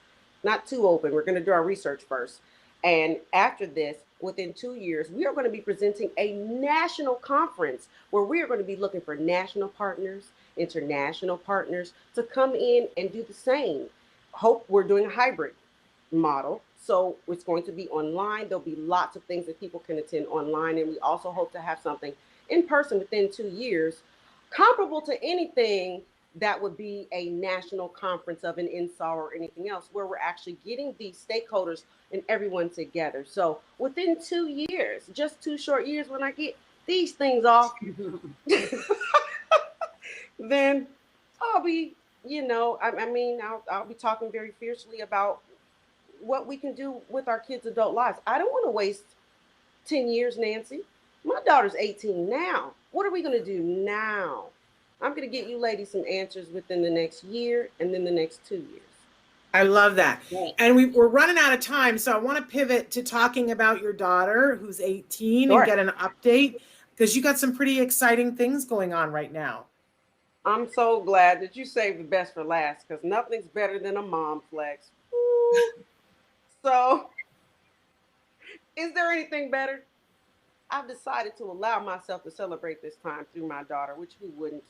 Not too open. We're going to do our research first. And after this, within 2 years, we are going to be presenting a national conference where we are going to be looking for national partners, international partners to come in and do the same. Hope we're doing a hybrid model. So it's going to be online. There'll be lots of things that people can attend online. And we also hope to have something in person within 2 years, comparable to anything that would be a national conference of an INSAR or anything else, where we're actually getting these stakeholders and everyone together. So within 2 years, just 2 short years, when I get these things off, then I'll be, I'll be talking very fiercely about what we can do with our kids' adult lives. I don't want to waste 10 years, Nancy. My daughter's 18 now. What are we going to do now? I'm going to get you ladies some answers within the next year and then the next 2 years. I love that. Right. And we're running out of time. So I want to pivot to talking about your daughter who's 18 Sure. and get an update, because you got some pretty exciting things going on right now. I'm so glad that you saved the best for last, because nothing's better than a mom flex. Woo. So, is there anything better? I've decided to allow myself to celebrate this time through my daughter, which who wouldn't?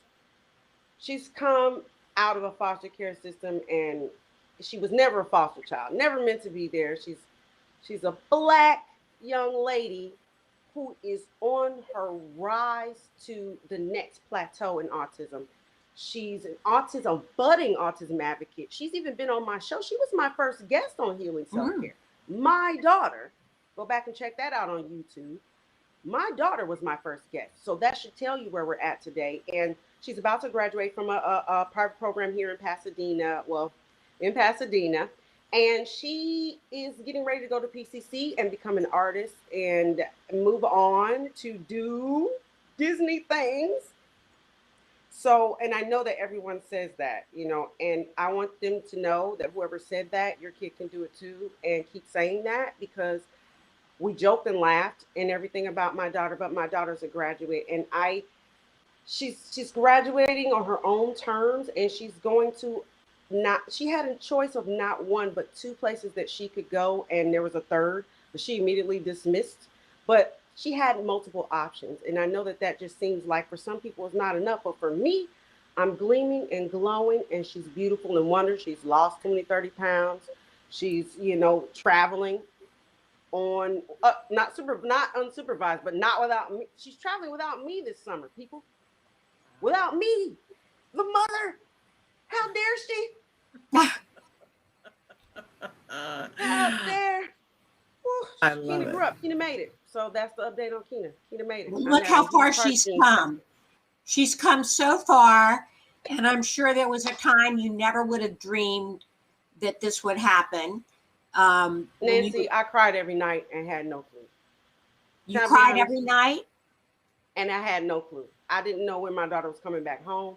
She's come out of a foster care system, and she was never a foster child, never meant to be there. She's a Black young lady who is on her rise to the next plateau in autism. She's an budding autism advocate. She's even been on my show. She was my first guest on Healing Self-Care. My daughter, go back and check that out on YouTube. My daughter was my first guest. So that should tell you where we're at today. And she's about to graduate from a private program here in Pasadena. And she is getting ready to go to PCC and become an artist and move on to do Disney things. So, and I know that everyone says that, and I want them to know that whoever said that, your kid can do it too, and keep saying that, because we joked and laughed and everything about my daughter, but my daughter's a graduate, and she's graduating on her own terms, and she's going to she had a choice of not 1, but 2 places that she could go, and there was a third, but she immediately dismissed. But she had multiple options. And I know that that just seems like for some people it's not enough, but for me, I'm gleaming and glowing, and she's beautiful and wonderful. She's lost 20, 30 pounds. She's, traveling on, not unsupervised, but not without me. She's traveling without me this summer, people. Without me, the mother. How dare she? How dare? I love Keena it. grew up. Keena made it. So that's the update on Keena. Keena made it. Look how far she's come. She's come so far, and I'm sure there was a time you never would have dreamed that this would happen. Nancy, I cried every night and had no clue. You cried every night? And I had no clue. I didn't know when my daughter was coming back home.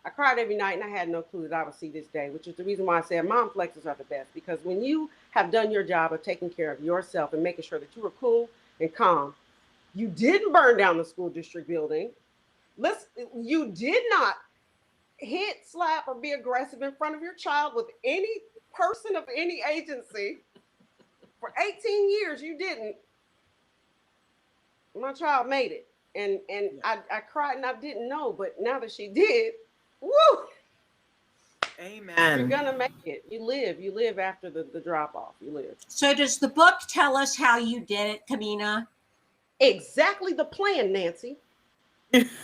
I cried every night and I had no clue that I would see this day, which is the reason why I said mom flexes are the best. Because when you have done your job of taking care of yourself and making sure that you were cool and calm, you didn't burn down the school district building. You did not hit, slap, or be aggressive in front of your child with any person of any agency. For 18 years, you didn't. My child made it. And I cried and I didn't know, but now that she did, woo! Amen. You're gonna make it. You live after the drop off. You live. So does the book tell us how you did it, Kameena? Exactly the plan, Nancy.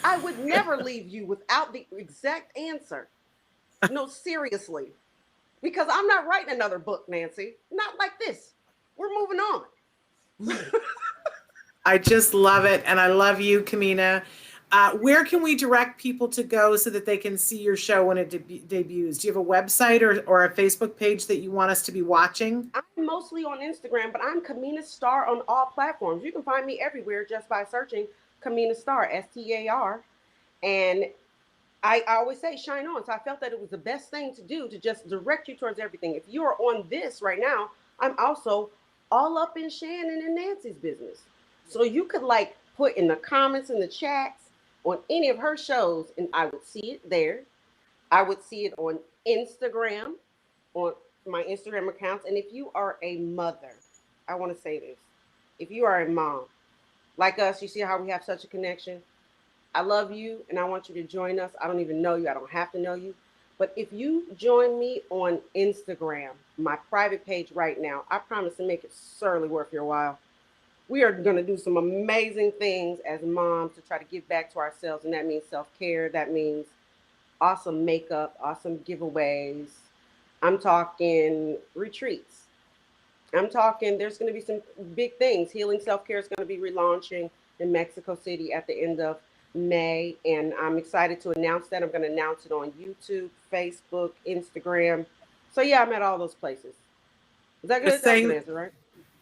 I would never leave you without the exact answer. No, seriously. Because I'm not writing another book, Nancy. Not like this. We're moving on. I just love it. And I love you, Kameena. Where can we direct people to go so that they can see your show when it debuts? Do you have a website or a Facebook page that you want us to be watching? I'm mostly on Instagram, but I'm Kameena Star on all platforms. You can find me everywhere just by searching Kameena Star, STAR. And I always say shine on. So I felt that it was the best thing to do to just direct you towards everything. If you are on this right now, I'm also all up in Shannon and Nancy's business. So you could put in the comments in the chats on any of her shows, and I would see it there. I would see it on Instagram, on my Instagram accounts. And if you are a mother, I want to say this. If you are a mom, like us, you see how we have such a connection. I love you, and I want you to join us. I don't even know you. I don't have to know you. But if you join me on Instagram, my private page right now, I promise to make it certainly worth your while. We are going to do some amazing things as moms to try to give back to ourselves. And that means self-care. That means awesome makeup, awesome giveaways. I'm talking retreats. I'm talking, there's going to be some big things. Healing Self-Care is going to be relaunching in Mexico City at the end of May. And I'm excited to announce that. I'm going to announce it on YouTube, Facebook, Instagram. So yeah, I'm at all those places. Is that good? That's an answer, right?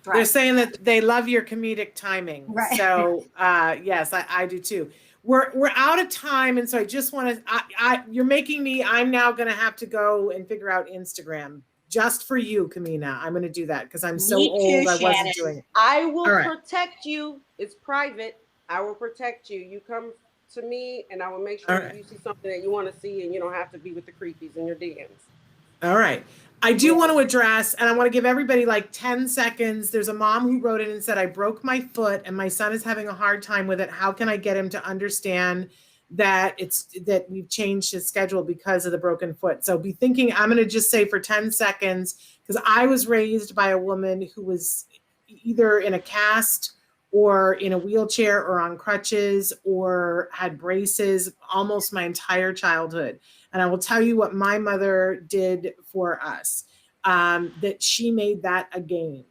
They're saying that they love your comedic timing. Right. So yes, I do too. We're out of time, and so I just want to. You're making me. I'm now going to have to go and figure out Instagram just for you, Kameena. I'm going to do that because I'm so old. I wasn't doing it. I will protect you. It's private. I will protect you. You come to me, and I will make sure that you see something that you want to see, and you don't have to be with the creepies in your DMs. All right. I do want to address, and I want to give everybody 10 seconds. There's a mom who wrote in and said, I broke my foot and my son is having a hard time with it. How can I get him to understand that that we've changed his schedule because of the broken foot? So be thinking, I'm going to just say for 10 seconds, because I was raised by a woman who was either in a cast or in a wheelchair or on crutches or had braces almost my entire childhood. And I will tell you what my mother did for us, that she made that a game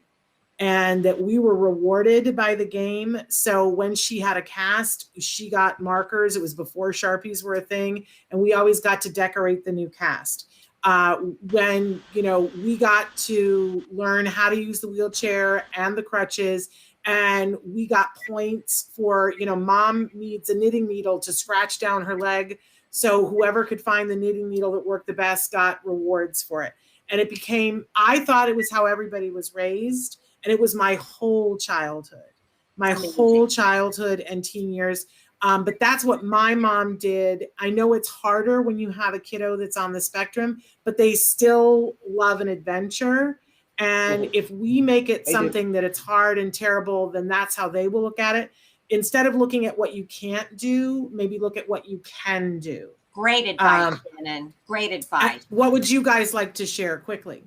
and that we were rewarded by the game. So when she had a cast, she got markers. It was before Sharpies were a thing. And we always got to decorate the new cast. When, we got to learn how to use the wheelchair and the crutches, and we got points for, mom needs a knitting needle to scratch down her leg. So whoever could find the knitting needle that worked the best got rewards for it. And it became, I thought it was how everybody was raised. And it was my whole childhood and teen years. But that's what my mom did. I know it's harder when you have a kiddo that's on the spectrum, but they still love an adventure. And if we make it something that it's hard and terrible, then that's how they will look at it. Instead of looking at what you can't do, maybe look at what you can do. Great advice, Shannon. Great advice. What would you guys like to share quickly?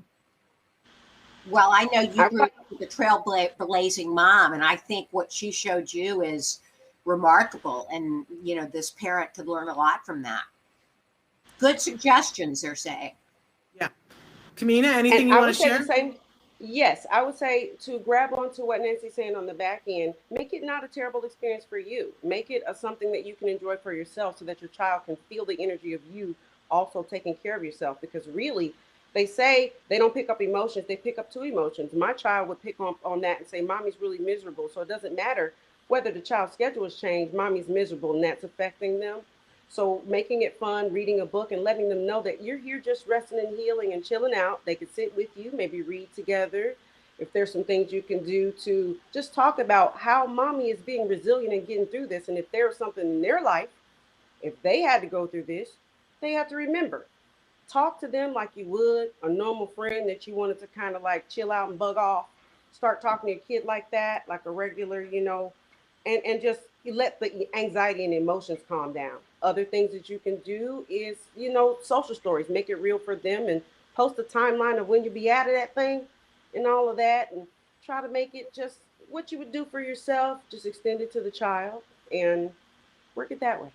Well, I know you grew up with a trailblazing mom, and I think what she showed you is remarkable. And, you know, this parent could learn a lot from that. Good suggestions, they're saying. Yeah. Kameena, anything you want to share? Yes, I would say to grab onto what Nancy's saying on the back end, make it not a terrible experience for you. Make it something that you can enjoy for yourself so that your child can feel the energy of you also taking care of yourself. Because really, they say they don't pick up emotions, they pick up two emotions. My child would pick on that and say, Mommy's really miserable. So it doesn't matter whether the child's schedule has changed, Mommy's miserable, and that's affecting them. So making it fun, reading a book and letting them know that you're here just resting and healing and chilling out. They could sit with you, maybe read together. If there's some things you can do to just talk about how Mommy is being resilient and getting through this. And if there's something in their life, if they had to go through this, they have to remember, talk to them like you would a normal friend that you wanted to kind of like chill out and bug off. Start talking to your kid like that, like a regular, you know, and just you let the anxiety and emotions calm down. Other things that you can do is, you know, social stories, make it real for them and post a timeline of when you be out of that thing and all of that, and try to make it just what you would do for yourself, just extend it to the child and work it that way.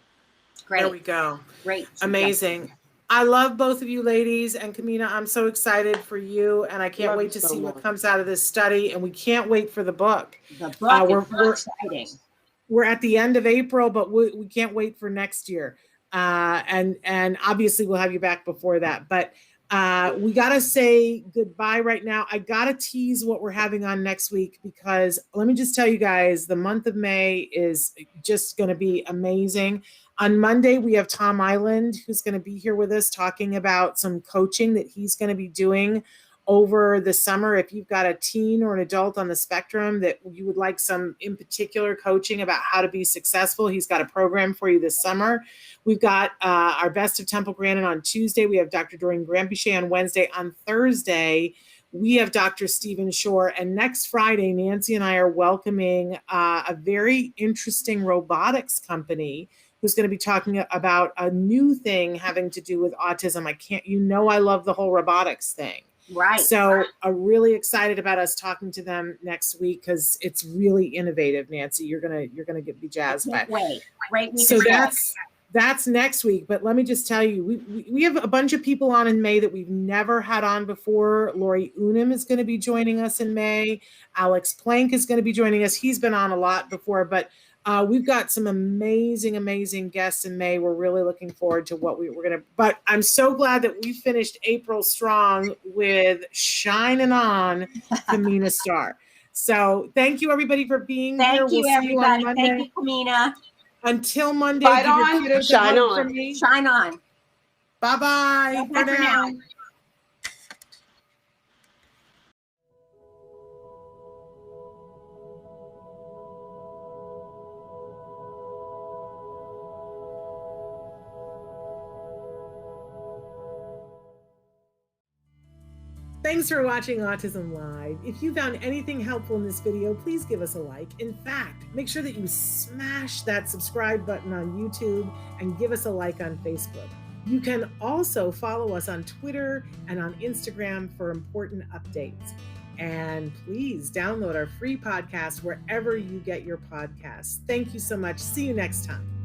Great. There we go. Great. Amazing. I love both of you ladies, and Kameena, I'm so excited for you, and I can't wait to see what comes out of this study, and we can't wait for the book. The book is so exciting. We're at the end of April, but we can't wait for next year. And obviously we'll have you back before that, but we got to say goodbye right now. I got to tease what we're having on next week, because let me just tell you guys, the month of May is just going to be amazing. On Monday, we have Tom Island, who's going to be here with us talking about some coaching that he's going to be doing over the summer. If you've got a teen or an adult on the spectrum that you would like some in particular coaching about how to be successful, he's got a program for you this summer. We've got our Best of Temple Grandin on Tuesday. We have Dr. Doreen Granpeesheh on Wednesday. On Thursday, we have Dr. Stephen Shore. And next Friday, Nancy and I are welcoming a very interesting robotics company who's going to be talking about a new thing having to do with autism. I love the whole robotics thing. Right. So I'm really excited about us talking to them next week, because it's really innovative, Nancy. You're gonna be jazzed by it. Wait. Great week. So that's next week. But let me just tell you, we have a bunch of people on in May that we've never had on before. Lori Unum is going to be joining us in May. Alex Plank is going to be joining us. He's been on a lot before, but we've got some amazing guests in May. We're really looking forward to what we're going to, but I'm so glad that we finished April strong with shining on Kameena Star. So thank you everybody for being here. Thank you, everybody. Thank you, Kameena. Until Monday, Fight on, shine on. Shine on. Bye-bye for now. Thanks for watching Autism Live. If you found anything helpful in this video, please give us a like. In fact, make sure that you smash that subscribe button on YouTube and give us a like on Facebook. You can also follow us on Twitter and on Instagram for important updates. And please download our free podcast wherever you get your podcasts. Thank you so much. See you next time.